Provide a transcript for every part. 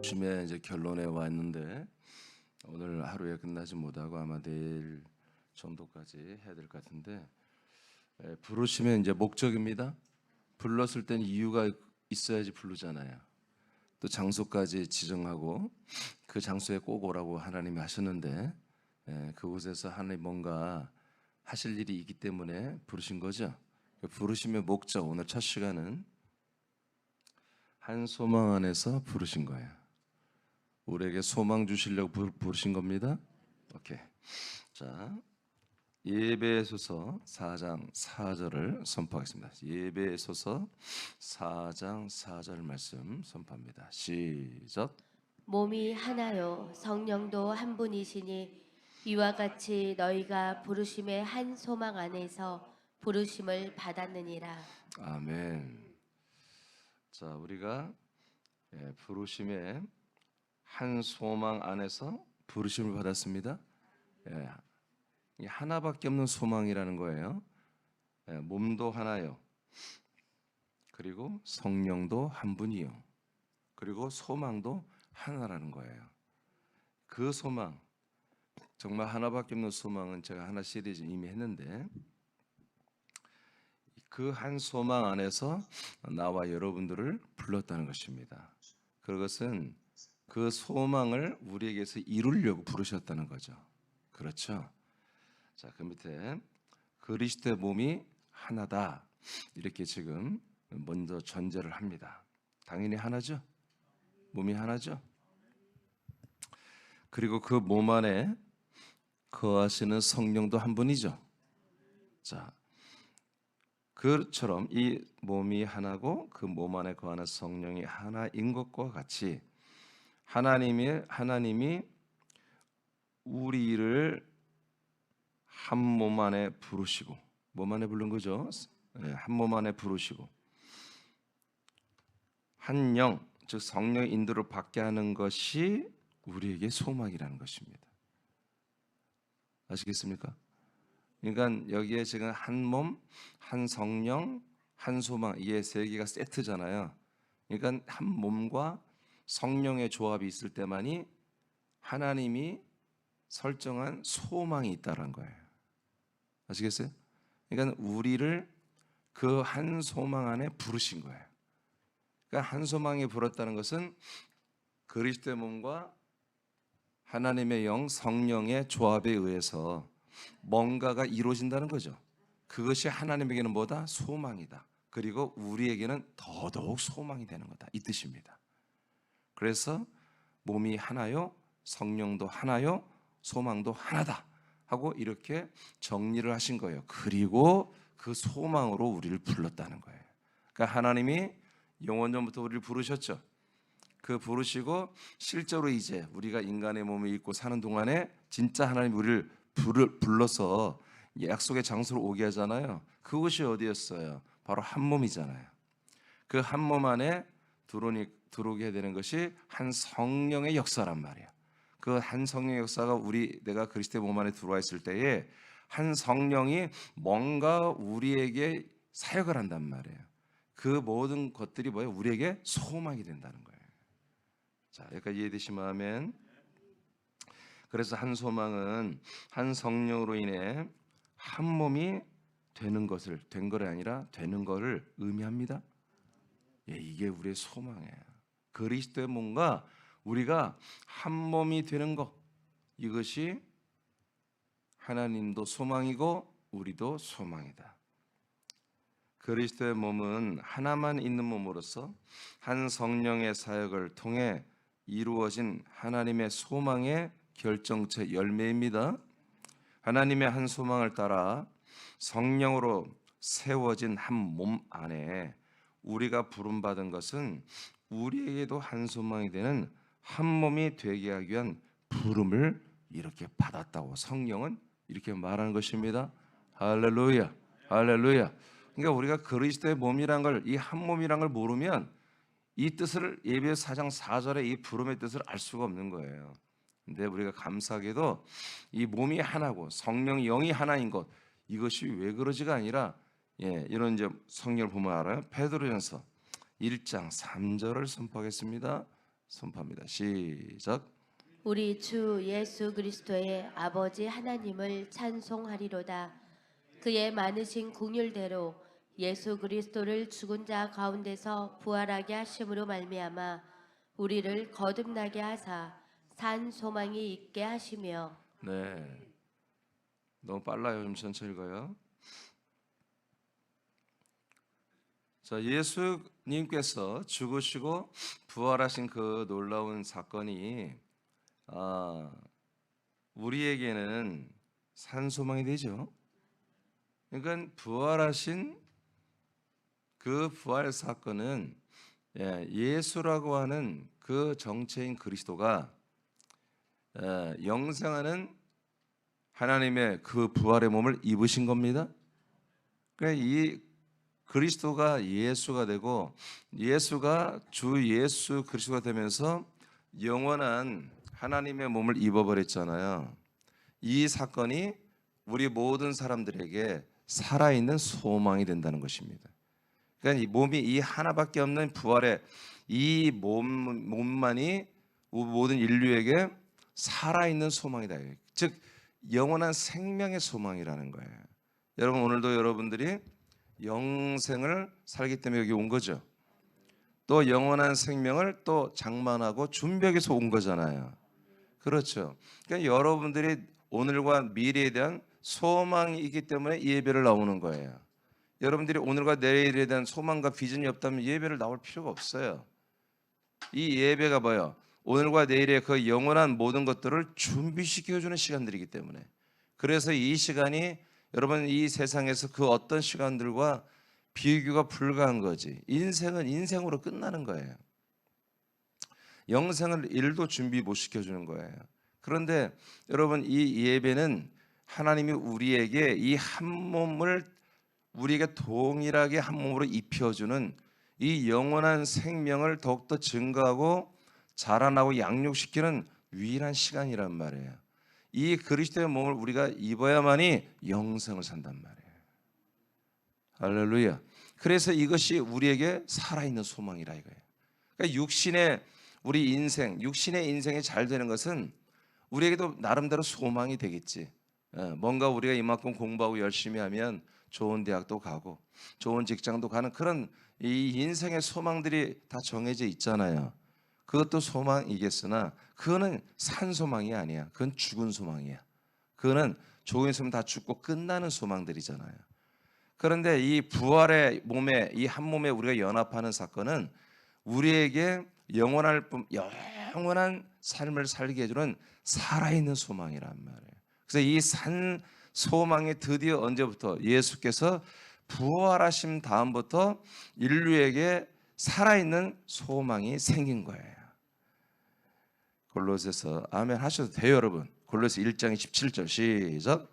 부르심의 이제 결론에 왔는데 오늘 하루에 끝나지 못하고 아마 내일 정도까지 해야 될 것 같은데, 부르심의 이제 목적입니다. 불렀을 땐 이유가 있어야지 부르잖아요. 또 장소까지 지정하고 그 장소에 꼭 오라고 하나님이 하셨는데, 그곳에서 하나님 뭔가 하실 일이 있기 때문에 부르신 거죠. 부르심의 목적, 오늘 첫 시간은 한 소망 안에서 부르신 거예요. 우리에게 소망 주시려고 부르신 겁니다. 오케이. 자, 예배소서 4장 4절을 선포하겠습니다. 예배소서 4장 4절 말씀 선포합니다. 시작. 몸이 하나요 성령도 한 분이시니 이와 같이 너희가 부르심의 한 소망 안에서 부르심을 받았느니라. 아멘. 자, 우리가 부르심의 한 소망 안에서 부르심을 받았습니다. 이 하나밖에 없는 소망이라는 거예요. 몸도 하나요. 그리고 성령도 한 분이요. 그리고 소망도 하나라는 거예요. 그 소망, 정말 하나밖에 없는 소망은 제가 하나 시리즈 이미 했는데, 그 한 소망 안에서 나와 여러분들을 불렀다는 것입니다. 그것은 그 소망을 우리에게서 이루려고 부르셨다는 거죠. 그렇죠? 자, 그 밑에 그리스도의 몸이 하나다, 이렇게 지금 먼저 전제를 합니다. 당연히 하나죠. 몸이 하나죠. 그리고 그 몸 안에 거하시는 성령도 한 분이죠. 자, 그처럼 이 몸이 하나고 그 몸 안에 거하는 성령이 하나인 것과 같이 하나님이 우리를 한 몸 안에 부르시고, 몸 안에 부른 거죠. 한 몸 안에 부르시고 한 영, 즉 성령의 인도를 받게 하는 것이 우리에게 소망이라는 것입니다. 아시겠습니까? 그러니까 여기에 지금 한 몸, 한 성령, 한 소망, 이게 세 개가 세트잖아요. 그러니까 한 몸과 성령의 조합이 있을 때만이 하나님이 설정한 소망이 있다는 거예요. 아시겠어요? 그러니까 우리를 그 한 소망 안에 부르신 거예요. 그러니까 한 소망에 불었다는 것은 그리스도의 몸과 하나님의 영, 성령의 조합에 의해서 뭔가가 이루어진다는 거죠. 그것이 하나님에게는 뭐다? 소망이다. 그리고 우리에게는 더더욱 소망이 되는 거다, 이 뜻입니다. 그래서 몸이 하나요, 성령도 하나요, 소망도 하나다 하고 이렇게 정리를 하신 거예요. 그리고 그 소망으로 우리를 불렀다는 거예요. 그러니까 하나님이 영원전부터 우리를 부르셨죠. 그 부르시고 실제로 이제 우리가 인간의 몸을 입고 사는 동안에 진짜 하나님이 우리를 불러서 약속의 장소로 오게 하잖아요. 그것이 어디였어요? 바로 한 몸이잖아요. 그 한 몸 안에 들어오게 되는 것이 한 성령의 역사란 말이에요. 그 한 성령의 역사가 내가 그리스도의 몸 안에 들어와 있을 때에 한 성령이 뭔가 우리에게 사역을 한단 말이에요. 그 모든 것들이 뭐예요? 우리에게 소망이 된다는 거예요. 자, 여기까지 이해되시면 아멘. 그래서 한 소망은 한 성령으로 인해 한 몸이 되는 것을, 된 것이 아니라 되는 것을 의미합니다. 이게 우리의 소망이에요. 그리스도의 몸과 우리가 한 몸이 되는 것, 이것이 하나님도 소망이고 우리도 소망이다. 그리스도의 몸은 하나만 있는 몸으로서 한 성령의 사역을 통해 이루어진 하나님의 소망의 결정체 열매입니다. 하나님의 한 소망을 따라 성령으로 세워진 한 몸 안에 우리가 부름받은 것은 우리에게도 한 소망이 되는 한 몸이 되게 하기 위한 부름을 이렇게 받았다고 성령은 이렇게 말하는 것입니다. 할렐루야, 할렐루야. 그러니까 우리가 그리스도의 몸이란 걸, 이 한 몸이란 걸 모르면 이 뜻을, 예배서 4장 4절의 이 부름의 뜻을 알 수가 없는 거예요. 근데 우리가 감사하게도 이 몸이 하나고 성령 영이 하나인 것, 이것이 왜 그러지가 아니라, 이런 이제 성경을 보면 알아요. 베드로전서 1장 3절을 선포하겠습니다. 선포합니다. 시작. 우리 주 예수 그리스도의 아버지 하나님을 찬송하리로다. 그의 많으신 긍휼대로 예수 그리스도를 죽은 자 가운데서 부활하게 하심으로 말미암아 우리를 거듭나게 하사 산 소망이 있게 하시며. 네, 너무 빨라요. 좀 천천히 읽어요. 자, 예수님께서 죽으시고 부활하신 그 놀라운 사건이 우리에게는 산 소망이 되죠. 그러니까 부활하신 그 부활 사건은 예수라고 하는 그 정체인 그리스도가 영생하는 하나님의 그 부활의 몸을 입으신 겁니다. 그러니까 이 그리스도가 예수가 되고 예수가 주 예수 그리스도가 되면서 영원한 하나님의 몸을 입어버렸잖아요. 이 사건이 우리 모든 사람들에게 살아있는 소망이 된다는 것입니다. 그러니까 이 몸이 이 하나밖에 없는 부활의 이 몸만이 모든 인류에게 살아있는 소망이다. 즉 영원한 생명의 소망이라는 거예요. 여러분 오늘도 여러분들이 영생을 살기 때문에 여기 온 거죠. 또 영원한 생명을 또 장만하고 준비하기 위해서 온 거잖아요. 그렇죠. 그러니까 여러분들이 오늘과 미래에 대한 소망이 있기 때문에 예배를 나오는 거예요. 여러분들이 오늘과 내일에 대한 소망과 비전이 없다면 예배를 나올 필요가 없어요. 이 예배가 뭐예요? 오늘과 내일의 그 영원한 모든 것들을 준비시켜주는 시간들이기 때문에, 그래서 이 시간이 여러분 이 세상에서 그 어떤 시간들과 비교가 불가한 거지. 인생은 인생으로 끝나는 거예요. 영생을 일도 준비 못 시켜주는 거예요. 그런데 여러분 이 예배는 하나님이 우리에게 이 한 몸을 우리에게 동일하게 한 몸으로 입혀주는 이 영원한 생명을 더욱더 증거하고 자라나고 양육시키는 유일한 시간이란 말이에요. 이 그리스도의 몸을 우리가 입어야만이 영생을 산단 말이에요. 할렐루야. 그래서 이것이 우리에게 살아있는 소망이라 이거예요. 그러니까 우리 인생, 육신의 인생이 잘 되는 것은 우리에게도 나름대로 소망이 되겠지. 뭔가 우리가 이만큼 공부하고 열심히 하면 좋은 대학도 가고 좋은 직장도 가는 그런 이 인생의 소망들이 다 정해져 있잖아요. 그것도 소망이겠으나 그거는 산 소망이 아니야. 그건 죽은 소망이야. 그거는 조금 있으면 다 죽고 끝나는 소망들이잖아요. 그런데 이 부활의 몸에 이 한 몸에 우리가 연합하는 사건은 우리에게 영원한 삶을 살게 해주는 살아있는 소망이란 말이에요. 그래서 이 산 소망이 드디어 언제부터 예수께서 부활하신 다음부터 인류에게 살아있는 소망이 생긴 거예요. 골로새서 아멘 하셔도 돼요 여러분. 골로새 1장 17절 시작.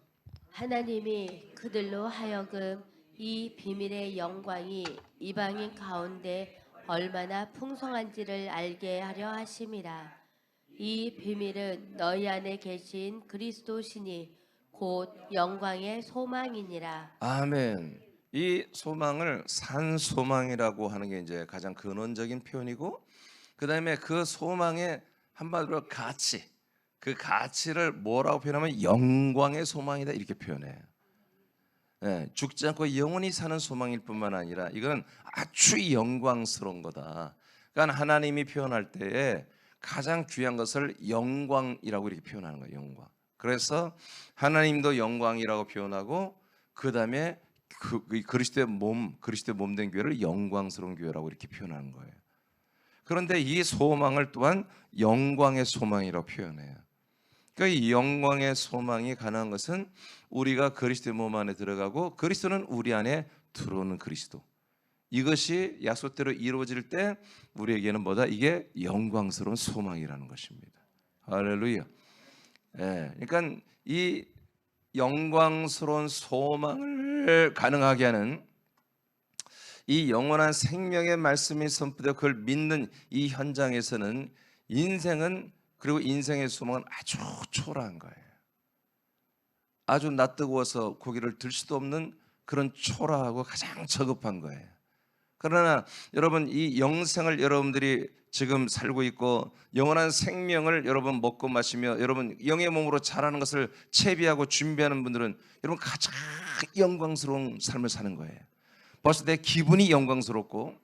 하나님이 그들로 하여금 이 비밀의 영광이 이방인 가운데 얼마나 풍성한지를 알게 하려 하심이라. 이 비밀은 너희 안에 계신 그리스도시니 곧 영광의 소망이니라. 아멘. 이 소망을 산 소망이라고 하는 게 이제 가장 근원적인 표현이고, 그 다음에 그 소망의 한마디로 가치, 그 가치를 뭐라고 표현하면 영광의 소망이다 이렇게 표현해요. 죽지 않고 영원히 사는 소망일 뿐만 아니라 이건 아주 영광스러운 거다. 그러니까 하나님이 표현할 때에 가장 귀한 것을 영광이라고 이렇게 표현하는 거예요. 영광. 그래서 하나님도 영광이라고 표현하고 그 다음에 그리스도의 몸 된 교회를 영광스러운 교회라고 이렇게 표현하는 거예요. 그런데 이 소망을 또한 영광의 소망이라고 표현해요. 그러니까 이 영광의 소망이 가능한 것은 우리가 그리스도의 몸 안에 들어가고 그리스도는 우리 안에 들어오는 그리스도. 이것이 약속대로 이루어질 때 우리에게는 뭐다? 이게 영광스러운 소망이라는 것입니다. 할렐루야. 그러니까 이 영광스러운 소망을 가능하게 하는 이 영원한 생명의 말씀이 선포되어 그걸 믿는 이 현장에서는 인생은 그리고 인생의 소망은 아주 초라한 거예요. 아주 낯뜨거워서 고개를 들 수도 없는 그런 초라하고 가장 저급한 거예요. 그러나 여러분 이 영생을 여러분들이 지금 살고 있고 영원한 생명을 여러분 먹고 마시며 여러분 영의 몸으로 자라는 것을 채비하고 준비하는 분들은 여러분 가장 영광스러운 삶을 사는 거예요. 벌써 내 기분이 영광스럽고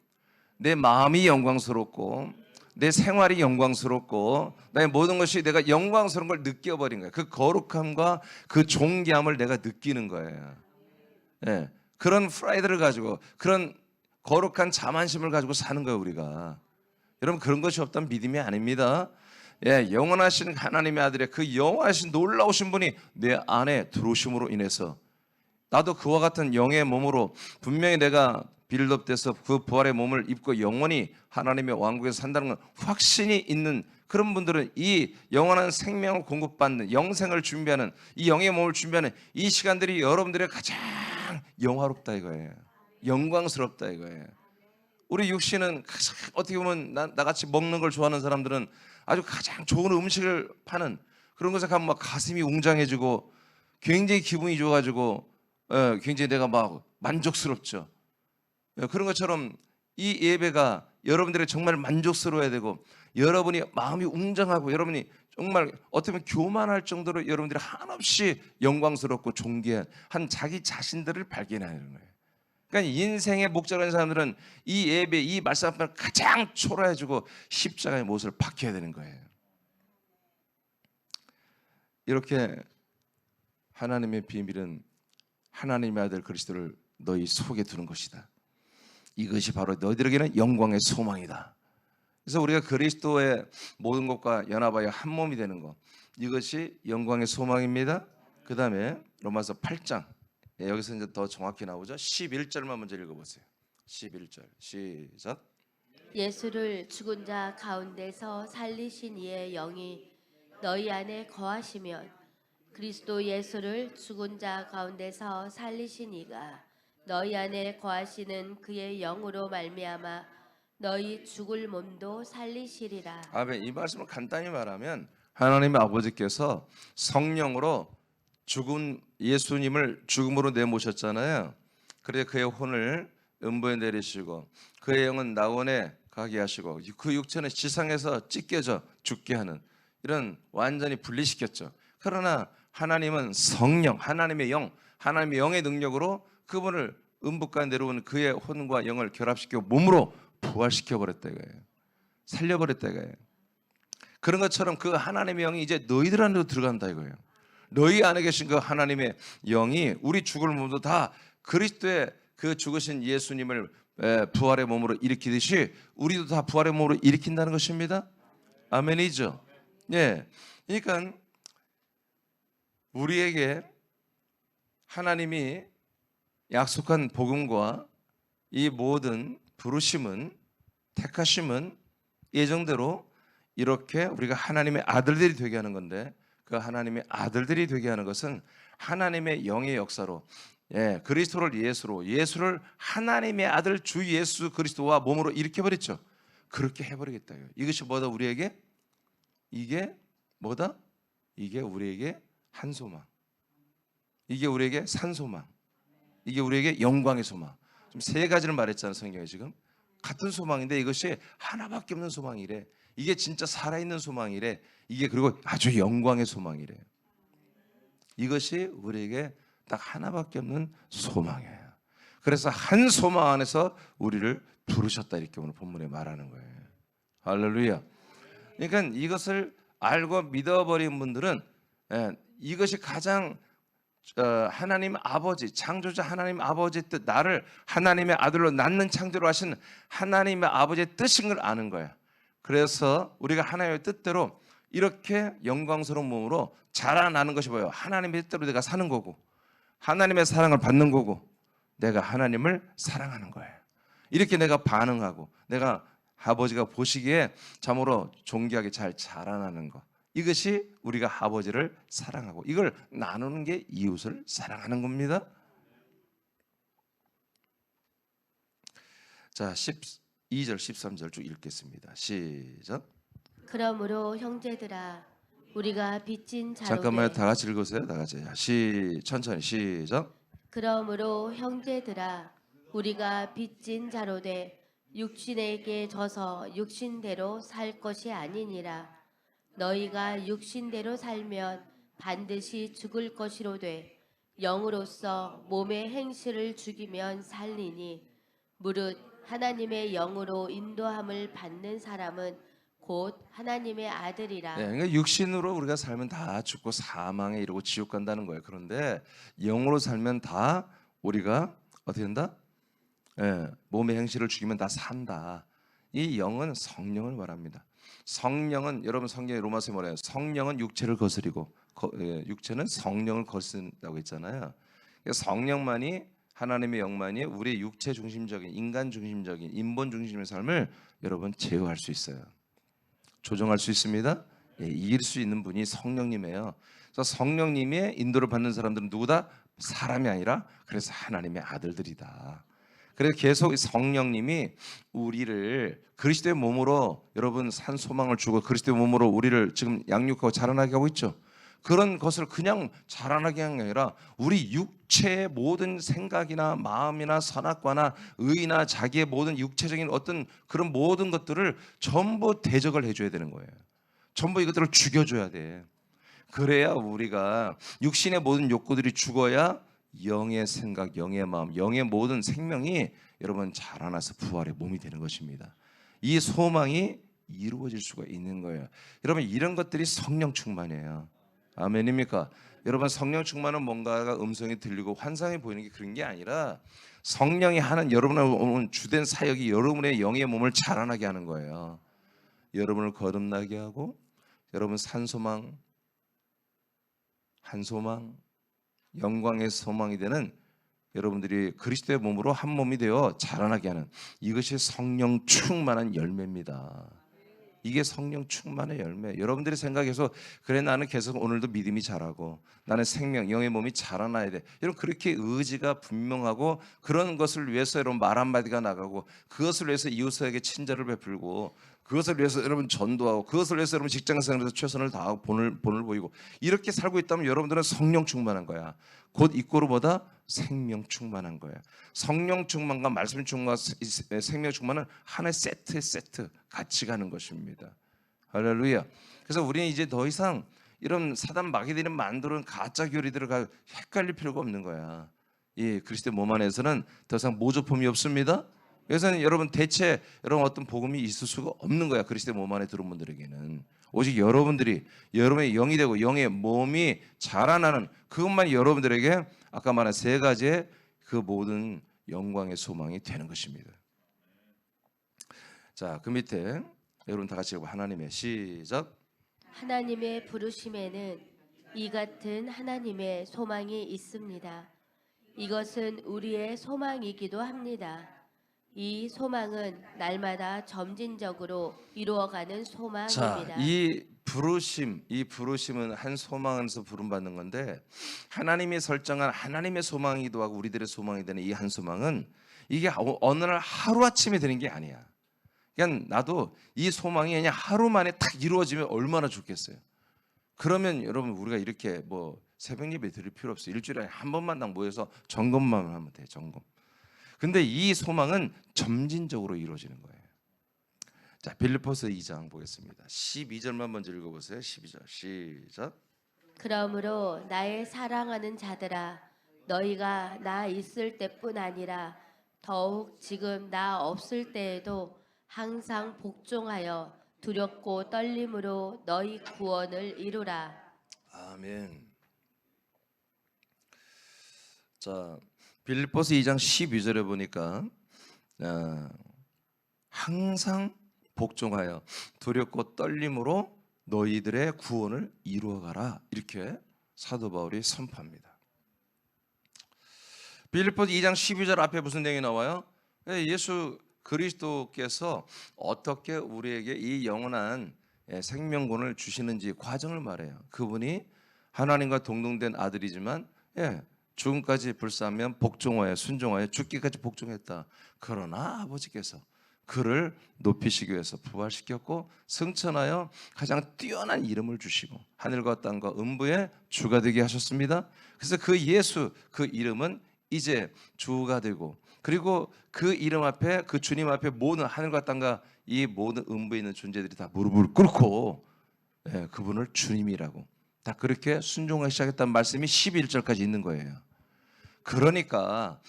내 마음이 영광스럽고 내 생활이 영광스럽고 나의 모든 것이 내가 영광스러운 걸 느껴버린 거예요. 그 거룩함과 그 존귀함을 내가 느끼는 거예요. 예, 그런 프라이드를 가지고 그런 거룩한 자만심을 가지고 사는 거예요 우리가. 여러분 그런 것이 없다면 믿음이 아닙니다. 예, 영원하신 하나님의 아들의 그 영원하신 놀라우신 분이 내 안에 들어오심으로 인해서 나도 그와 같은 영의 몸으로 분명히 내가 빌드업돼서 그 부활의 몸을 입고 영원히 하나님의 왕국에서 산다는 건 확신이 있는 그런 분들은 이 영원한 생명을 공급받는 영생을 준비하는 이 영의 몸을 준비하는 이 시간들이 여러분들의 가장 영화롭다 이거예요. 영광스럽다 이거예요. 우리 육신은 가장 어떻게 보면 나같이 먹는 걸 좋아하는 사람들은 아주 가장 좋은 음식을 파는 그런 것에 가면 막 가슴이 웅장해지고 굉장히 기분이 좋아가지고 굉장히 내가 막 만족스럽죠. 그런 것처럼 이 예배가 여러분들이 정말 만족스러워야 되고 여러분이 마음이 웅장하고 여러분이 정말 어떻게 보면 교만할 정도로 여러분들이 한없이 영광스럽고 존귀한 한 자기 자신들을 발견하는 거예요. 그러니까 인생의 목적인 사람들은 이 예배, 이 말씀 앞에 가장 초라해지고 십자가의 못을 박혀야 되는 거예요. 이렇게 하나님의 비밀은 하나님의 아들 그리스도를 너희 속에 두는 것이다. 이것이 바로 너희들에게는 영광의 소망이다. 그래서 우리가 그리스도의 모든 것과 연합하여 한 몸이 되는 것, 이것이 영광의 소망입니다. 그 다음에 로마서 8장, 여기서 이제 더 정확히 나오죠. 11절만 먼저 읽어보세요. 11절 시작. 예수를 죽은 자 가운데서 살리신 이의 영이 너희 안에 거하시면 그리스도 예수를 죽은 자 가운데서 살리신 이가 너희 안에 거하시는 그의 영으로 말미암아 너희 죽을 몸도 살리시리라. 아멘. 이 말씀을 간단히 말하면 하나님의 아버지께서 성령으로 죽은 예수님을 죽음으로 내모셨잖아요. 그래 그의 혼을 음부에 내리시고 그의 영은 낙원에 가게 하시고 그 육체는 지상에서 찢겨져 죽게 하는 이런 완전히 분리시켰죠. 그러나 하나님은 성령, 하나님의 영, 하나님의 영의 능력으로 그분을 음부까지 내려오는 그의 혼과 영을 결합시켜 몸으로 부활시켜 버렸다 이거예요. 살려버렸다 이거예요. 그런 것처럼 그 하나님의 영이 이제 너희들 안으로 들어간다 이거예요. 너희 안에 계신 그 하나님의 영이 우리 죽을 몸도 다 그리스도의 그 죽으신 예수님을 부활의 몸으로 일으키듯이 우리도 다 부활의 몸으로 일으킨다는 것입니다. 아멘이죠. 예. 그러니까 우리에게 하나님이 약속한 복음과 이 모든 부르심은 택하심은 예정대로 이렇게 우리가 하나님의 아들들이 되게 하는 건데 그 하나님의 아들들이 되게 하는 것은 하나님의 영의 역사로 그리스도를 예수를 하나님의 아들 주 예수 그리스도와 몸으로 일으켜버렸죠. 그렇게 해버리겠다. 이것이 뭐다 우리에게? 이게 뭐다? 이게 우리에게 한 소망. 이게 우리에게 산 소망. 이게 우리에게 영광의 소망. 좀 세 가지를 말했잖아요 성경에 지금. 같은 소망인데 이것이 하나밖에 없는 소망이래. 이게 진짜 살아있는 소망이래. 이게 그리고 아주 영광의 소망이래. 이것이 우리에게 딱 하나밖에 없는 소망이에요. 그래서 한 소망 안에서 우리를 부르셨다 이렇게 오늘 본문에 말하는 거예요. 할렐루야. 그러니까 이것을 알고 믿어버린 분들은 이것이 가장 하나님 아버지 창조자 하나님 아버지의 뜻 나를 하나님의 아들로 낳는 창조로 하신 하나님의 아버지의 뜻인 걸 아는 거야. 그래서 우리가 하나님의 뜻대로 이렇게 영광스러운 몸으로 자라나는 것이 뭐예요? 하나님의 뜻대로 내가 사는 거고 하나님의 사랑을 받는 거고 내가 하나님을 사랑하는 거예요. 이렇게 내가 반응하고 내가 아버지가 보시기에 참으로 존귀하게 잘 자라나는 것, 이것이 우리가 아버지를 사랑하고 이걸 나누는 게 이웃을 사랑하는 겁니다. 자 12절 13절 쭉 읽겠습니다. 시작. 그러므로 형제들아 우리가 빚진 자로되 잠깐만요. 다 같이 읽으세요. 다 같이 천천히 시작. 그러므로 형제들아 우리가 빚진 자로되 육신에게 져서 육신대로 살 것이 아니니라. 너희가 육신대로 살면 반드시 죽을 것이로되 영으로서 몸의 행실을 죽이면 살리니 무릇 하나님의 영으로 인도함을 받는 사람은 곧 하나님의 아들이라. 그러니까 육신으로 우리가 살면 다 죽고 사망에 이르고 지옥 간다는 거예요. 그런데 영으로 살면 다 우리가 어떻게 된다? 몸의 행실을 죽이면 다 산다. 이 영은 성령을 말합니다. 성령은 여러분 성경에 로마서에 뭐래요? 성령은 육체를 거스리고 육체는 성령을 거스른다고 했잖아요. 그러니까 성령만이 하나님의 영만이 우리의 육체 중심적인 인간 중심적인 인본 중심의 삶을 여러분 제어할 수 있어요. 조정할 수 있습니다. 이길 수 있는 분이 성령님이에요. 그래서 성령님의 인도를 받는 사람들은 누구다? 사람이 아니라 그래서 하나님의 아들들이다. 그래서 계속 성령님이 우리를 그리스도의 몸으로 여러분 산 소망을 주고 그리스도의 몸으로 우리를 지금 양육하고 자라나게 하고 있죠. 그런 것을 그냥 자라나게 하는 게 아니라 우리 육체의 모든 생각이나 마음이나 선악과나 의나 자기의 모든 육체적인 어떤 그런 모든 것들을 전부 대적을 해줘야 되는 거예요. 전부 이것들을 죽여줘야 돼. 그래야 우리가 육신의 모든 욕구들이 죽어야 영의 생각, 영의 마음, 영의 모든 생명이 여러분 자라나서 부활의 몸이 되는 것입니다. 이 소망이 이루어질 수가 있는 거예요. 여러분 이런 것들이 성령 충만이에요. 아멘입니까? 여러분 성령 충만은 뭔가가 음성이 들리고 환상이 보이는 게 그런 게 아니라 성령이 하는 여러분의 주된 사역이 여러분의 영의 몸을 자라나게 하는 거예요. 여러분을 거듭나게 하고 여러분 산소망, 한소망, 영광의 소망이 되는 여러분들이 그리스도의 몸으로 한 몸이 되어 자라나게 하는 이것이 성령 충만한 열매입니다. 이게 성령 충만의 열매. 여러분들이 생각해서 그래 나는 계속 오늘도 믿음이 자라고 나는 생명, 영의 몸이 자라나야 돼. 여러분 그렇게 의지가 분명하고 그런 것을 위해서 여러분 말 한마디가 나가고 그것을 위해서 이웃에게 친절을 베풀고 그것을 위해서 여러분 전도하고 그것을 위해서 여러분 직장생활에서 최선을 다하고 본을 보이고 이렇게 살고 있다면 여러분들은 성령 충만한 거야. 곧 이꼬르보다 생명 충만한 거야. 성령 충만과 말씀 충만과 생명 충만은 하나의 세트 같이 가는 것입니다. 할렐루야. 그래서 우리는 이제 더 이상 이런 사단 마귀들이 만드는 가짜 교리들을 헷갈릴 필요가 없는 거야. 이 그리스도의 몸 안에서는 더 이상 모조품이 없습니다. 그래서 여러분 대체 여러분 어떤 복음이 있을 수가 없는 거야. 그리스도의 몸 안에 들어온 분들에게는 오직 여러분들이 여러분의 영이 되고 영의 몸이 자라나는 그것만이 여러분들에게 아까 말한 세 가지의 그 모든 영광의 소망이 되는 것입니다. 자, 그 밑에 여러분 다 같이 하나님의 시작. 하나님의 부르심에는 이 같은 하나님의 소망이 있습니다. 이것은 우리의 소망이기도 합니다. 이 소망은 날마다 점진적으로 이루어가는 소망입니다. 자, 이 부르심은 한 소망에서 부름받는 건데 하나님이 설정한 하나님의 소망이기도 하고 우리들의 소망이 되는 이 한 소망은 이게 어느 날 하루아침에 되는 게 아니야. 그냥 나도 이 소망이 그냥 하루 만에 딱 이루어지면 얼마나 좋겠어요. 그러면 여러분 우리가 이렇게 뭐 새벽 예배 드릴 필요 없어요. 일주일에 한 번만 딱 모여서 점검만 하면 돼. 점검. 근데 이 소망은 점진적으로 이루어지는 거예요. 자, 빌립보서 2장 보겠습니다. 12절만 먼저 읽어보세요. 12절 시작. 그러므로 나의 사랑하는 자들아 너희가 나 있을 때뿐 아니라 더욱 지금 나 없을 때에도 항상 복종하여 두렵고 떨림으로 너희 구원을 이루라. 아멘. 자, 빌립보서 2장 12절에 보니까 항상 복종하여 두렵고 떨림으로 너희들의 구원을 이루어가라 이렇게 사도 바울이 선포합니다. 빌립보서 2장 12절 앞에 무슨 내용이 나와요? 예수 그리스도께서 어떻게 우리에게 이 영원한 생명권을 주시는지 과정을 말해요. 그분이 하나님과 동등된 아들이지만 죽음까지 불사하면 복종하여 순종하여 죽기까지 복종했다. 그러나 아버지께서 그를 높이시기 위해서 부활시켰고 승천하여 가장 뛰어난 이름을 주시고 하늘과 땅과 음부의 주가 되게 하셨습니다. 그래서 그 예수 그 이름은 이제 주가 되고 그리고 그 이름 앞에, 그 주님 앞에 모든 하늘과 땅과 이 모든 음부에 있는 존재들이 다 무릎을 꿇고 그분을 주님이라고 다 그렇게 순종하기 시작했다는 말씀이 11절까지 있는 거예요. 그러니까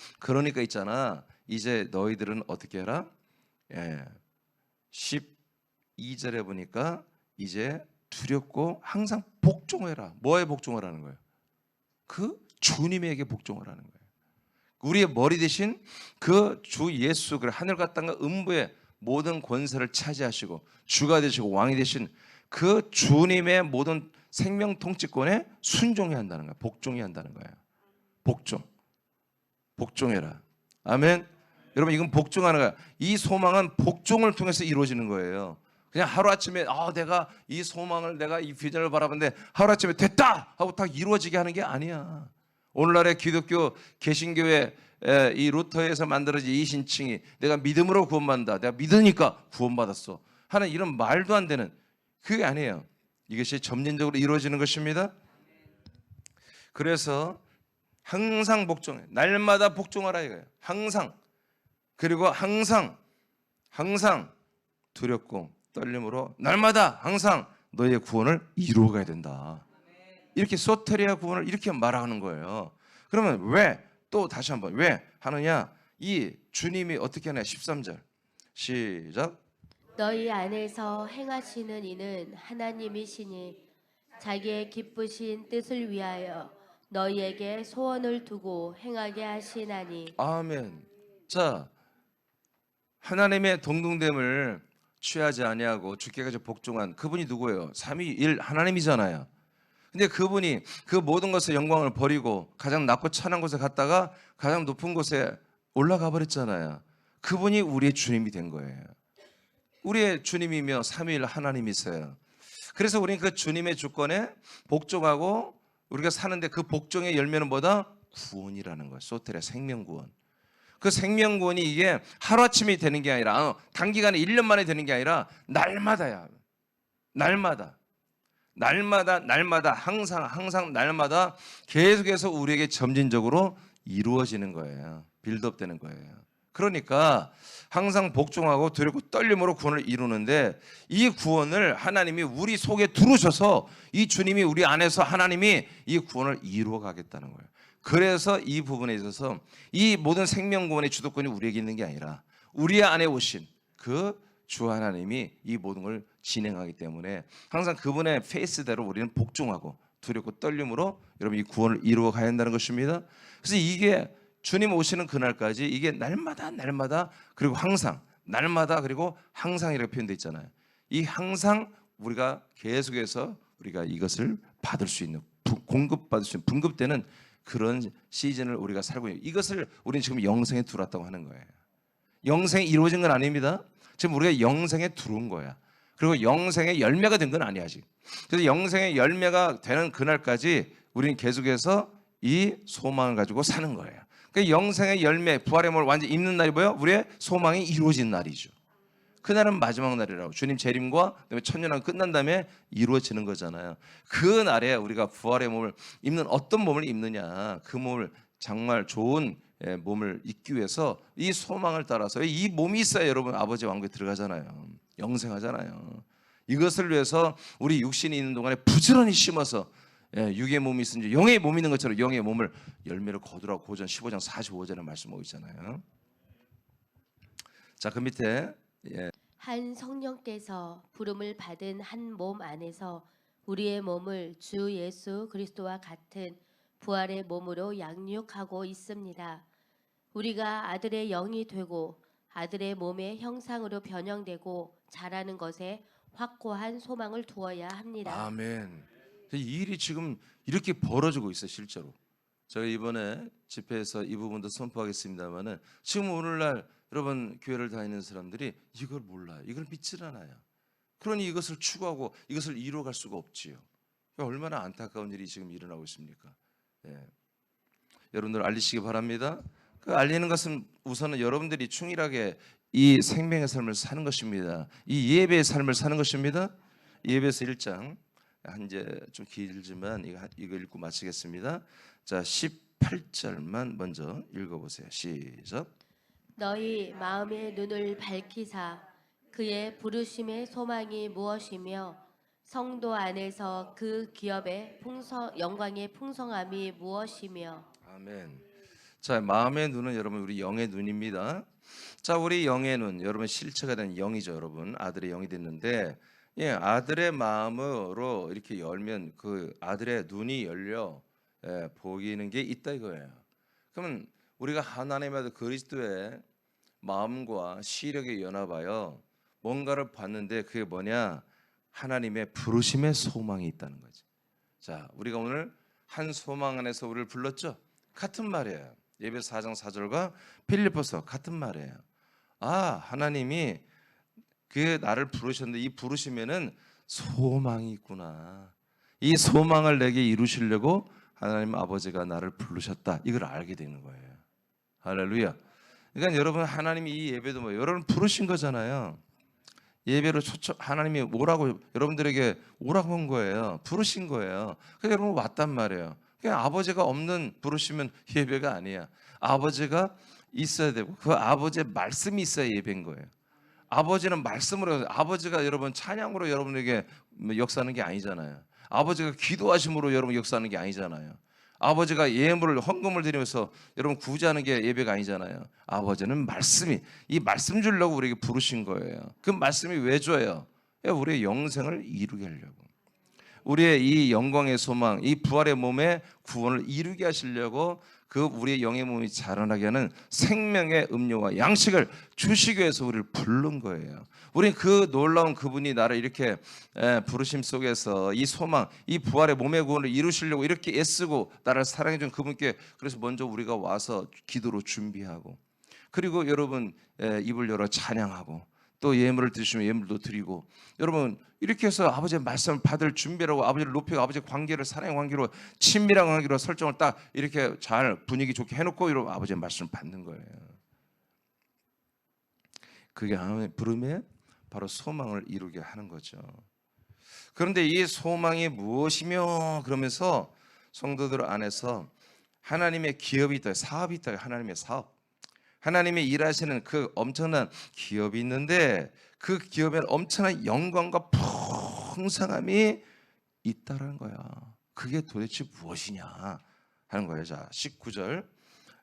있잖아. 이제 너희들은 어떻게 해라? 12절에 보니까 이제 두렵고 항상 복종해라. 뭐에 복종하라는 거예요? 그 주님에게 복종하라는 거예요. 우리의 머리 대신 그 주 예수, 그 하늘과 땅과 음부의 모든 권세를 차지하시고 주가 되시고 왕이 되신 그 주님의 모든 생명 통치권에 순종해야 한다는 거예요. 복종해야 한다는 거예요. 복종해라. 아멘. 여러분, 이건 복종하는 거야. 이 소망은 복종을 통해서 이루어지는 거예요. 그냥 하루아침에 내가 이 소망을, 내가 이 비전을 바라봤는데 하루아침에 됐다 하고 딱 이루어지게 하는 게 아니야. 오늘날의 기독교 개신교회 이 루터에서 만들어진 이 신칭이 내가 믿음으로 구원받는다, 내가 믿으니까 구원받았어 하는 이런 말도 안 되는, 그게 아니에요. 이것이 점진적으로 이루어지는 것입니다. 그래서 항상 복종해. 날마다 복종하라 이거예요. 항상. 그리고 항상 두렵고 떨림으로 날마다 항상 너희의 구원을 이루어가야 된다. 이렇게 소테리아 구원을 이렇게 말하는 거예요. 그러면 왜, 또 다시 한번 왜 하느냐? 이 주님이 어떻게 하냐? 13절 시작. 너희 안에서 행하시는 이는 하나님이시니 자기의 기쁘신 뜻을 위하여 너희에게 소원을 두고 행하게 하시나니. 아멘. 자, 하나님의 동등됨을 취하지 아니하고 주께까지 복종한 그분이 누구예요? 삼위일 하나님이잖아요. 근데 그분이 그 모든 것의 영광을 버리고 가장 낮고 찬한 곳에 갔다가 가장 높은 곳에 올라가 버렸잖아요. 그분이 우리의 주님이 된 거예요. 우리의 주님이며 삼위일 하나님이세요. 그래서 우리는 그 주님의 주권에 복종하고 우리가 사는데 그 복종의 열매는 뭐다? 구원이라는 거예요. 소테리아 생명구원. 그 생명구원이 이게 하루아침에 되는 게 아니라 단기간에 1년 만에 되는 게 아니라 날마다야. 날마다 항상 날마다 계속해서 우리에게 점진적으로 이루어지는 거예요. 빌드업 되는 거예요. 그러니까 항상 복종하고 두렵고 떨림으로 구원을 이루는데 이 구원을 하나님이 우리 속에 두르셔서 이 주님이 우리 안에서 하나님이 이 구원을 이루어 가겠다는 거예요. 그래서 이 부분에 있어서 이 모든 생명구원의 주도권이 우리에게 있는 게 아니라 우리 안에 오신 그 주 하나님이 이 모든 걸 진행하기 때문에 항상 그분의 페이스대로 우리는 복종하고 두렵고 떨림으로 여러분 이 구원을 이루어 가야 한다는 것입니다. 그래서 이게 주님 오시는 그날까지 이게 날마다 그리고 항상 날마다 그리고 항상이라고 표현되어 있잖아요. 이 항상 우리가 계속해서 우리가 이것을 받을 수 있는 공급받을 수 있는 분급되는 그런 시즌을 우리가 살고 있는, 이것을 우리는 지금 영생에 들어왔다고 하는 거예요. 영생이 이루어진 건 아닙니다. 지금 우리가 영생에 들어온 거야. 그리고 영생의 열매가 된 건 아니야 아직. 그래서 영생의 열매가 되는 그날까지 우리는 계속해서 이 소망을 가지고 사는 거예요. 그 영생의 열매, 부활의 몸을 완전히 입는 날이 뭐예요? 우리의 소망이 이루어진 날이죠. 그날은 마지막 날이라고. 주님 재림과 그다음에 천년왕 끝난 다음에 이루어지는 거잖아요. 그 날에 우리가 부활의 몸을 입는, 어떤 몸을 입느냐, 그 몸을 정말 좋은 몸을 입기 위해서 이 소망을 따라서 이 몸이 있어야 여러분 아버지 왕국에 들어가잖아요. 영생하잖아요. 이것을 위해서 우리 육신이 있는 동안에 부지런히 심어서 육의 몸이 있은지 영의 몸이 있는 것처럼 영의 몸을 열매를 거두라고 고전 15장 45절에 말씀하고 있잖아요. 자, 그 밑에 한 성령께서 부름을 받은 한 몸 안에서 우리의 몸을 주 예수 그리스도와 같은 부활의 몸으로 양육하고 있습니다. 우리가 아들의 영이 되고 아들의 몸의 형상으로 변형되고 자라는 것에 확고한 소망을 두어야 합니다. 아멘. 이 일이 지금 이렇게 벌어지고 있어요. 실제로 저희 이번에 집회에서 이 부분도 선포하겠습니다만은 지금 오늘날 여러분 교회를 다니는 사람들이 이걸 몰라요. 이걸 믿질 않아요. 그러니 이것을 추구하고 이것을 이루어갈 수가 없지요. 얼마나 안타까운 일이 지금 일어나고 있습니까? 여러분들 알리시기 바랍니다. 그 알리는 것은 우선은 여러분들이 충실하게 이 생명의 삶을 사는 것입니다. 이 예배의 삶을 사는 것입니다. 예배에서 1장 이제 좀 길지만 이거 읽고 마치겠습니다. 자, 18절만 먼저 읽어보세요. 시작. 너희 마음의 눈을 밝히사 그의 부르심의 소망이 무엇이며 성도 안에서 그 기업의 영광의 풍성함이 무엇이며. 아멘. 자, 마음의 눈은 여러분 우리 영의 눈입니다. 자, 우리 영의 눈, 여러분 실체가 된 영이죠, 여러분. 아들의 영이 됐는데, 예, 아들의 마음으로 이렇게 열면 그 아들의 눈이 열려 보이는 게 있다 이거예요. 그러면 우리가 하나님의 아들 그리스도의 마음과 시력에 연합하여 뭔가를 봤는데 그게 뭐냐? 하나님의 부르심의 소망이 있다는 거지. 자, 우리가 오늘 한 소망 안에서 우리를 불렀죠? 같은 말이에요. 예배서 4장 4절과 필리포서 같은 말이에요. 아, 하나님이 그 나를 부르셨는데 이 부르심에는 소망이 있구나. 이 소망을 내게 이루시려고 하나님 아버지가 나를 부르셨다. 이걸 알게 되는 거예요. 할렐루야. 그러니까 여러분 하나님이 이 예배도 뭐 여러분 부르신 거잖아요. 예배로 초청 하나님이 오라고 여러분들에게 오라고 한 거예요. 부르신 거예요. 그래서 여러분 왔단 말이에요. 그냥 아버지가 없는 부르시면 예배가 아니야. 아버지가 있어야 되고 그 아버지의 말씀이 있어야 예배인 거예요. 아버지는 말씀으로 아버지가 여러분 찬양으로 여러분에게 역사하는 게 아니잖아요. 아버지가 기도하심으로 여러분 역사하는 게 아니잖아요. 아버지가 예물을 헌금을 드리면서 여러분 구제하는 게 예배가 아니잖아요. 아버지는 말씀이 이 말씀 주려고 우리에게 부르신 거예요. 그 말씀이 왜 줘요? 우리의 영생을 이루게 하려고. 우리의 이 영광의 소망, 이 부활의 몸의 구원을 이루게 하시려고 그 우리의 영의 몸이 자라나게 하는 생명의 음료와 양식을 주시기 위해서 우리를 부른 거예요. 우리는 그 놀라운 그분이 나를 이렇게 부르심 속에서 이 소망, 이 부활의 몸의 구원을 이루시려고 이렇게 애쓰고 나를 사랑해 준 그분께 그래서 먼저 우리가 와서 기도로 준비하고 그리고 여러분 입을 열어 찬양하고 또 예물을 드시면 예물도 드리고 여러분 이렇게 해서 아버지의 말씀을 받을 준비라고 아버지를 높이고 아버지의 관계를 사랑의 관계로 친밀한 관계로 설정을 딱 이렇게 잘 분위기 좋게 해놓고 이러고 아버지의 말씀을 받는 거예요. 그게 하나님의 부름에 바로 소망을 이루게 하는 거죠. 그런데 이 소망이 무엇이며 그러면서 성도들 안에서 하나님의 기업이 있다, 사업이 있다, 하나님의 사업. 하나님이 일하시는 그 엄청난 기업이 있는데 그 기업에는 엄청난 영광과 풍성함이 있다는 거야. 그게 도대체 무엇이냐 하는 거예요. 자, 19절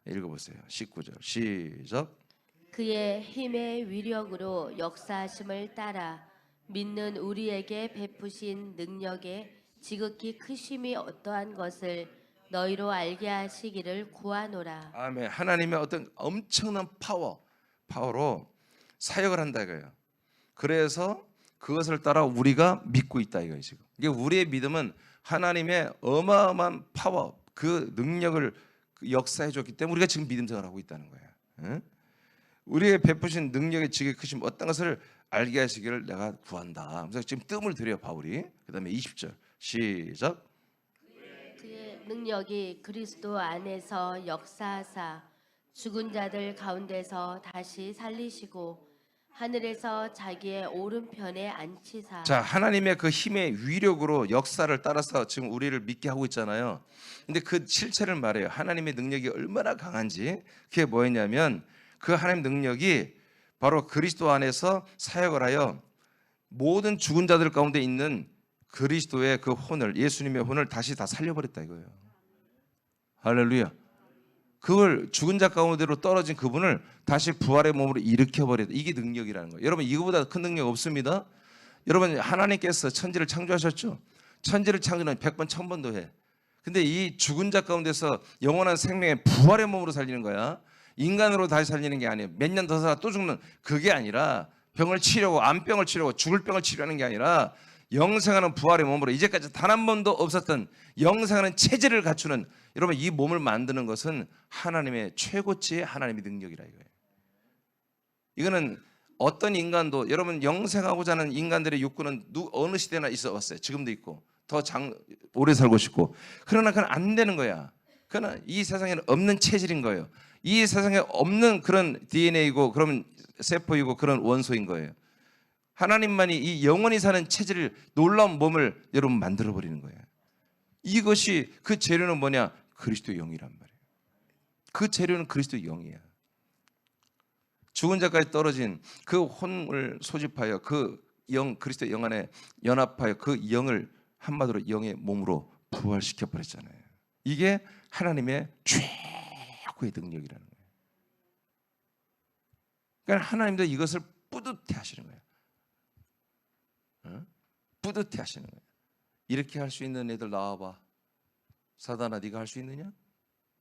읽어보세요. 19절 시작. 그의 힘의 위력으로 역사하심을 따라 믿는 우리에게 베푸신 능력의 지극히 크심이 어떠한 것을 너희로 알게 하시기를 구하노라. 아멘. 하나님의 어떤 엄청난 파워로 사역을 한다 이거예요. 그래서 그것을 따라 우리가 믿고 있다 이거예요. 지금 이게 우리의 믿음은 하나님의 어마어마한 파워, 그 능력을 역사해 줬기 때문에 우리가 지금 믿음 생활을 하고 있다는 거예요. 응? 우리의 베푸신 능력의 지극히 크심 어떤 것을 알게 하시기를 내가 구한다. 그래서 지금 뜸을 들여요 바울이. 그다음에 20절 시작. 그의 능력이 그리스도 안에서 역사하사 죽은 자들 가운데서 다시 살리시고 하늘에서 자기의 오른편에 앉히사. 자, 하나님의 그 힘의 위력으로 역사를 따라서 지금 우리를 믿게 하고 있잖아요. 근데 그 실체를 말해요. 하나님의 능력이 얼마나 강한지. 그게 뭐였냐면 그 하나님 능력이 바로 그리스도 안에서 사역을 하여 모든 죽은 자들 가운데 있는 그리스도의 그 혼을, 예수님의 혼을 다시 다 살려버렸다 이거예요. 할렐루야. 그걸 죽은 자 가운데로 떨어진 그분을 다시 부활의 몸으로 일으켜버렸다. 이게 능력이라는 거예요. 여러분 이거보다 큰 능력 없습니다. 여러분 하나님께서 천지를 창조하셨죠. 천지를 창조는 100번 1000번도 해. 근데 이 죽은 자 가운데서 영원한 생명의 부활의 몸으로 살리는 거야. 인간으로 다시 살리는 게 아니에요. 몇 년 더 살아 또 죽는 그게 아니라 병을 치려고 암병을 치려고 죽을 병을 치료하는 게 아니라 영생하는 부활의 몸으로 이제까지 단 한 번도 없었던 영생하는 체질을 갖추는 여러분 이 몸을 만드는 것은 하나님의 최고치의 하나님의 능력이라 이거예요. 이거는 어떤 인간도 여러분 영생하고자 하는 인간들의 욕구는 어느 시대나 있어 왔어요. 지금도 있고 더 오래 살고 싶고 그러나 그건 안 되는 거야. 그건 이 세상에는 없는 체질인 거예요. 이 세상에 없는 그런 DNA이고 그런 세포이고 그런 원소인 거예요. 하나님만이 이 영원히 사는 체질을 놀라운 몸을 여러분 만들어 버리는 거예요. 이것이 그 재료는 뭐냐? 그리스도의 영이란 말이에요. 그 재료는 그리스도의 영이야. 죽은 자까지 떨어진 그 혼을 소집하여 그 영, 그리스도의 영 안에 연합하여 그 영을 한마디로 영의 몸으로 부활시켜 버렸잖아요. 이게 하나님의 최고의 능력이라는 거예요. 그러니까 하나님도 이것을 뿌듯해 하시는 거예요. 뿌듯해 하시는 거예요. 이렇게 할 수 있는 애들 나와봐. 사단아, 네가 할 수 있느냐?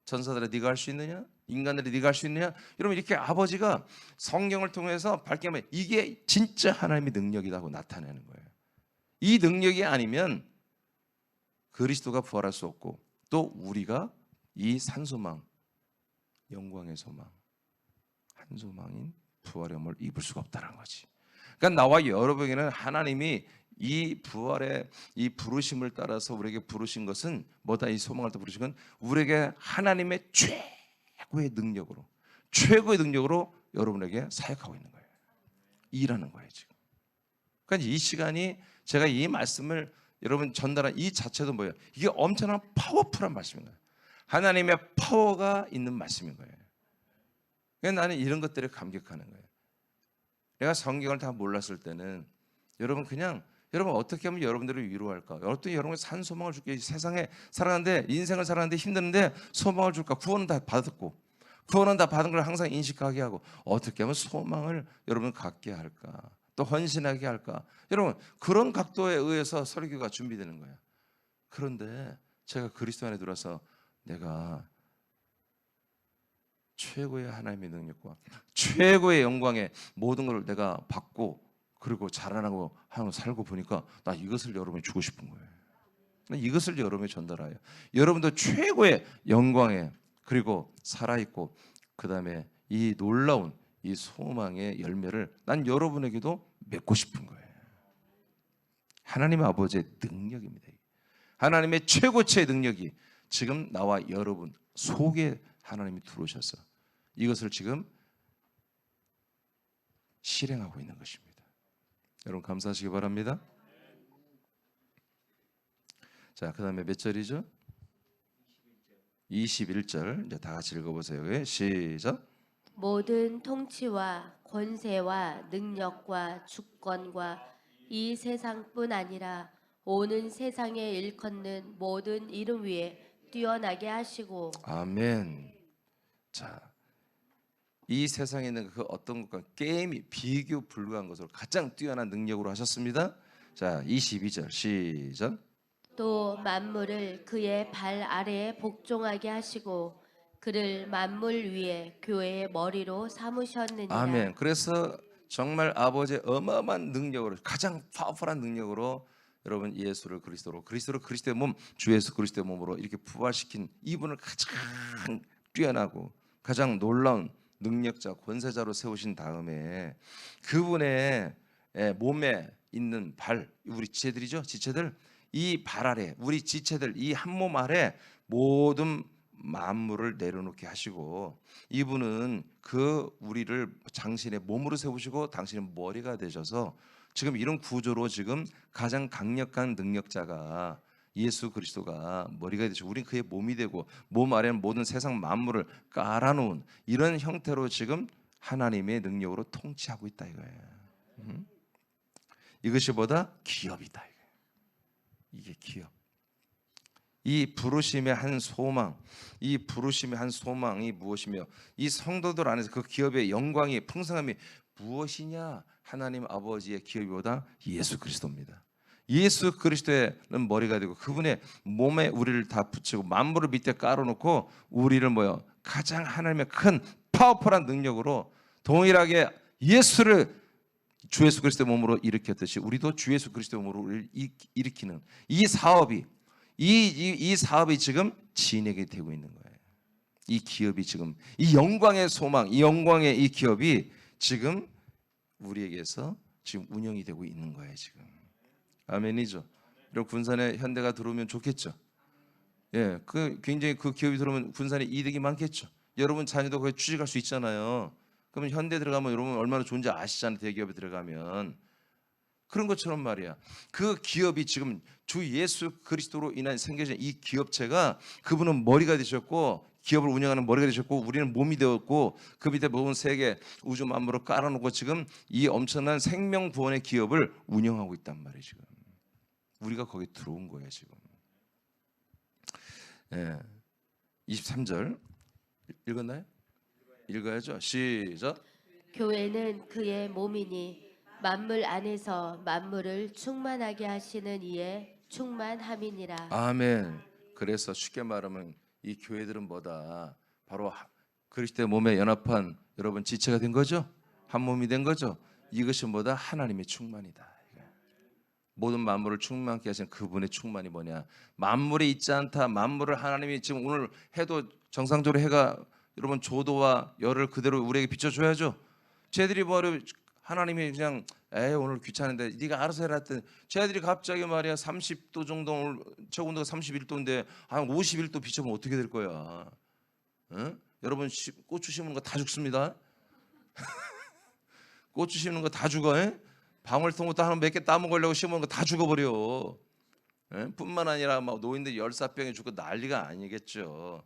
전사들아, 네가 할 수 있느냐? 인간들이 네가 할 수 있느냐? 여러분, 이렇게 아버지가 성경을 통해서 밝게 하면 이게 진짜 하나님의 능력이다 고 나타내는 거예요. 이 능력이 아니면 그리스도가 부활할 수 없고, 또 우리가 이 산소망, 영광의 소망, 한 소망인 부활의 몸을 입을 수가 없다는 거지. 그러니까 나와 여러분에게는 하나님이 이 부활의 이 부르심을 따라서 우리에게 부르신 것은 뭐다? 이 소망을 또 부르신 건 우리에게 하나님의 최고의 능력으로 여러분에게 사역하고 있는 거예요. 일하는 거예요 지금. 그러니까 이 시간이 제가 이 말씀을 여러분 전달한 이 자체도 뭐예요? 이게 엄청난 파워풀한 말씀인 거예요. 하나님의 파워가 있는 말씀인 거예요. 그러니까 나는 이런 것들에 감격하는 거예요. 내가 성경을 다 몰랐을 때는 여러분 어떻게 하면 여러분들을 위로할까? 어떻게 여러분에게 산 소망을 줄게? 세상에 살아가는데, 인생을 살아가는데 힘드는데 소망을 줄까? 구원은 다 받았고, 구원은 다 받은 걸 항상 인식하게 하고, 어떻게 하면 소망을 여러분 갖게 할까? 또 헌신하게 할까? 여러분, 그런 각도에 의해서 설교가 준비되는 거예요. 그런데 제가 그리스도 안에 들어서 내가 최고의 하나님의 능력과 최고의 영광의 모든 걸 내가 받고, 그리고 자라나고 하고 살고 보니까 나 이것을 여러분이 주고 싶은 거예요. 이것을 여러분이 전달하여 여러분도 최고의 영광에, 그리고 살아있고, 그 다음에 이 놀라운 이 소망의 열매를 난 여러분에게도 맺고 싶은 거예요. 하나님 아버지의 능력입니다. 하나님의 최고치의 능력이 지금 나와 여러분 속에 하나님이 들어오셔서 이것을 지금 실행하고 있는 것입니다. 여러분 감사하시기 바랍니다. 자, 그 다음에 몇 절이죠? 21절. 이제 다 같이 읽어보세요. 시작. 모든 통치와 권세와 능력과 주권과 이 세상뿐 아니라 오는 세상에 일컫는 모든 이름 위에 뛰어나게 하시고. 아멘. 자, 이 세상에 있는 그 어떤 것과 게임이 비교 불가한 것으로 가장 뛰어난 능력으로 하셨습니다. 자, 22절 시작. 또 만물을 그의 발 아래에 복종하게 하시고 그를 만물 위에 교회의 머리로 삼으셨느니라. 아멘. 그래서 정말 아버지의 어마어마한 능력으로, 가장 파워풀한 능력으로 여러분 예수를 그리스도로, 그리스도의 몸, 주 예수 그리스도의 몸으로 이렇게 부활시킨 이분을 가장 뛰어나고 가장 놀라운 능력자, 권세자로 세우신 다음에 그분의 몸에 있는 발, 우리 지체들이죠, 지체들, 이 발 아래, 우리 지체들, 이 한 몸 아래 모든 만물을 내려놓게 하시고, 이분은 그 우리를 당신의 몸으로 세우시고 당신의 머리가 되셔서 지금 이런 구조로 지금 가장 강력한 능력자가 예수 그리스도가 머리가 되시고 우리는 그의 몸이 되고 몸 아래는 모든 세상 만물을 깔아놓은 이런 형태로 지금 하나님의 능력으로 통치하고 있다 이거예요. 이것이 뭐다? 기업이다 이거예요. 이게 기업. 이 부르심의 한 소망, 이 부르심의 한 소망이 무엇이며 이 성도들 안에서 그 기업의 영광이 풍성함이 무엇이냐? 하나님 아버지의 기업이보다 예수 그리스도입니다. 예수 그리스도는 머리가 되고 그분의 몸에 우리를 다 붙이고 만물을 밑에 깔아놓고 우리를 가장 하나님의 큰 파워풀한 능력으로 동일하게 예수를 주 예수 그리스도의 몸으로 일으켰듯이 우리도 주 예수 그리스도의 몸으로 일으키는 이 사업이 이 사업이 지금 진행이 되고 있는 거예요. 이 기업이 지금 이 영광의 소망, 이 영광의 이 기업이 지금 우리에게서 지금 운영이 되고 있는 거예요. 지금 아멘이죠. 여러분 군산에 현대가 들어오면 좋겠죠. 예, 굉장히 그 기업이 들어오면 군산에 이득이 많겠죠. 여러분 자녀도 거기 취직할 수 있잖아요. 그러면 현대 들어가면 여러분 얼마나 좋은지 아시잖아요. 대기업에 들어가면. 그런 것처럼 말이야. 그 기업이 지금 주 예수 그리스도로 인한 생겨진 이 기업체가 그분은 머리가 되셨고 기업을 운영하는 머리가 되셨고 우리는 몸이 되었고 그 밑에 모든 세계 우주 만물을 깔아놓고 지금 이 엄청난 생명 구원의 기업을 운영하고 있단 말이에요. 지금 우리가 거기 들어온 거예요. 지금 23절 읽었나요? 읽어야죠. 시작. 교회는 그의 몸이니 만물 안에서 만물을 충만하게 하시는 이의 충만함이니라. 아멘. 그래서 쉽게 말하면 이 교회들은 뭐다? 바로 그리스도의 몸에 연합한 여러분 지체가 된 거죠. 한 몸이 된 거죠. 이것이 뭐다? 하나님의 충만이다. 모든 만물을 충만케 하신 그분의 충만이 뭐냐? 만물에 있지 않다. 만물을 하나님이 지금 오늘 해도 정상적으로 해가 여러분 조도와 열을 그대로 우리에게 비춰줘야죠. 쟤들이 뭐를 하나님이 그냥 오늘 귀찮은데 네가 알아서 해라 했더니 쟤들이 갑자기 말이야 30도 정도 오늘 최고 온도가 31도인데 한 51도 비춰보면 어떻게 될 거야? 응? 여러분 고추 심는 거 다 죽습니다. 고추 심는 거 다 죽어. 방울토마토 하나 몇 개 따먹으려고 심은 거 다 죽어버려. 뿐만 아니라 막 노인들 열사병에 죽고 난리가 아니겠죠.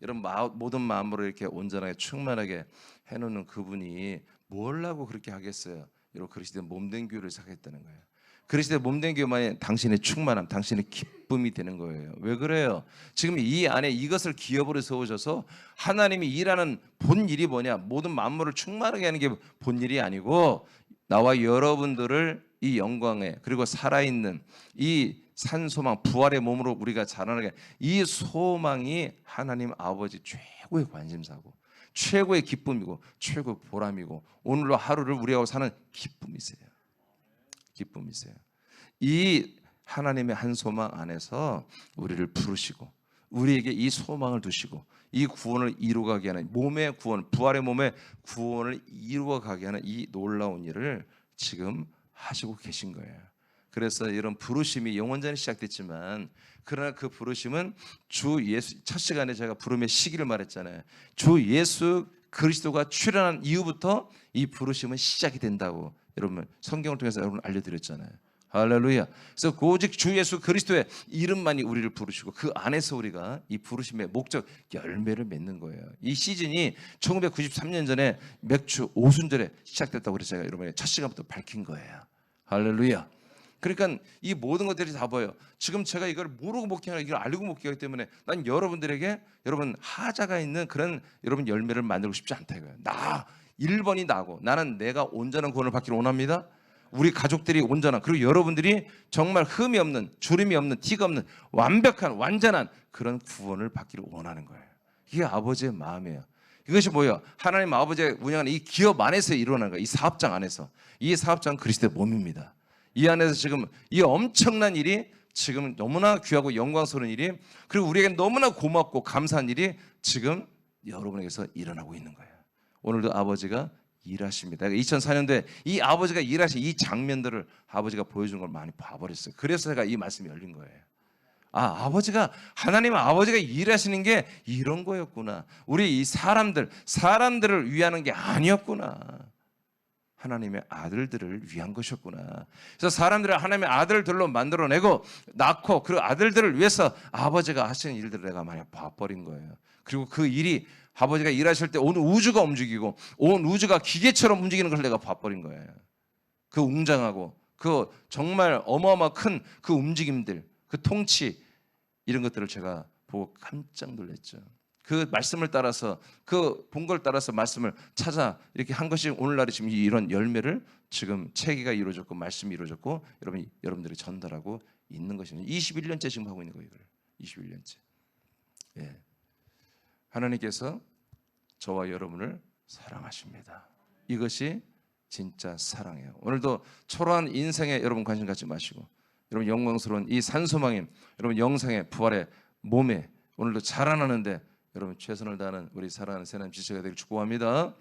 이런 모든 마음으로 이렇게 온전하게 충만하게 해놓는 그분이 뭘라고 그렇게 하겠어요? 여러분 그리스도의 몸된 교회를 시작했다는 거예요. 그리스도의 몸된 교회만이 당신의 충만함, 당신의 기쁨이 되는 거예요. 왜 그래요? 지금 이 안에 이것을 기업으로 세우셔서 하나님이 일하는 본일이 뭐냐? 모든 만물을 충만하게 하는 게 본일이 아니고 나와 여러분들을 이 영광에 그리고 살아있는 이 산소망 부활의 몸으로 우리가 자라나게 이 소망이 하나님 아버지 최고의 관심사고 최고의 기쁨이고 최고의 보람이고 오늘로 하루를 우리하고 사는 기쁨이세요. 기쁨이세요. 이 하나님의 한 소망 안에서 우리를 부르시고 우리에게 이 소망을 두시고 이 구원을 이루어가게 하는 몸의 구원, 부활의 몸의 구원을 이루어가게 하는 이 놀라운 일을 지금 하시고 계신 거예요. 그래서 이런 부르심이 영원전에 시작됐지만 그러나 그 부르심은 주 예수 첫 시간에 제가 부름의 시기를 말했잖아요. 주 예수 그리스도가 출현한 이후부터 이 부르심은 시작이 된다고 여러분 성경을 통해서 여러분 알려드렸잖아요. 할렐루야. 그래서 오직 주 예수 그리스도의 이름만이 우리를 부르시고 그 안에서 우리가 이 부르심의 목적 열매를 맺는 거예요. 이 시즌이 1993년 전에 맥주 오순절에 시작됐다고 그래서 제가 여러분의 첫 시간부터 밝힌 거예요. 할렐루야. 그러니까 이 모든 것들이 다 보여요. 지금 제가 이걸 모르고 목회하는 이걸 알고 목회하기 때문에 난 여러분들에게 여러분 하자가 있는 그런 여러분 열매를 만들고 싶지 않다 이거예요. 나 1번이 나고 나는 내가 온전한 구원을 받기를 원합니다. 우리 가족들이 온전한 그리고 여러분들이 정말 흠이 없는 주름이 없는 티가 없는 완벽한 완전한 그런 구원을 받기를 원하는 거예요. 이게 아버지의 마음이에요. 이것이 뭐예요? 하나님 아버지의 운영하는 이 기업 안에서 일어나는 거예요. 이 사업장 안에서. 이 사업장은 그리스도의 몸입니다. 이 안에서 지금 이 엄청난 일이 지금 너무나 귀하고 영광스러운 일이 그리고 우리에게 너무나 고맙고 감사한 일이 지금 여러분에게서 일어나고 있는 거예요. 오늘도 아버지가 일하십니다. 2004년도에 이 아버지가 일하신 이 장면들을 아버지가 보여주는 걸 많이 봐버렸어요. 그래서 제가 이 말씀이 열린 거예요. 아버지가 하나님 아버지가 일하시는 게 이런 거였구나. 우리 이 사람들을 위하는 게 아니었구나. 하나님의 아들들을 위한 것이었구나. 그래서 사람들을 하나님의 아들들로 만들어내고 낳고 그 아들들을 위해서 아버지가 하시는 일들을 내가 많이 봐버린 거예요. 그리고 그 일이 아버지가 일하실 때 온 우주가 움직이고 온 우주가 기계처럼 움직이는 걸 내가 봐버린 거예요. 그 웅장하고 그 정말 어마어마 큰 그 움직임들, 그 통치 이런 것들을 제가 보고 깜짝 놀랐죠. 그 말씀을 따라서 그 본 걸 따라서 말씀을 찾아 이렇게 한 것이 오늘날에 지금 이런 열매를 지금 체계가 이루어졌고 말씀이 이루어졌고 여러분들이 전달하고 있는 것입니다. 21년째 지금 하고 있는 거예요. 이걸 21년째. 예. 하나님께서 저와 여러분을 사랑하십니다. 이것이 진짜 사랑이에요. 오늘도 초라한 인생에 여러분 관심 갖지 마시고 여러분 영광스러운 이 산소망임 여러분 영상의 부활의 몸에 오늘도 자라나는데 여러분 최선을 다하는 우리 사랑하는 새하나님 지체가 되길 축복합니다.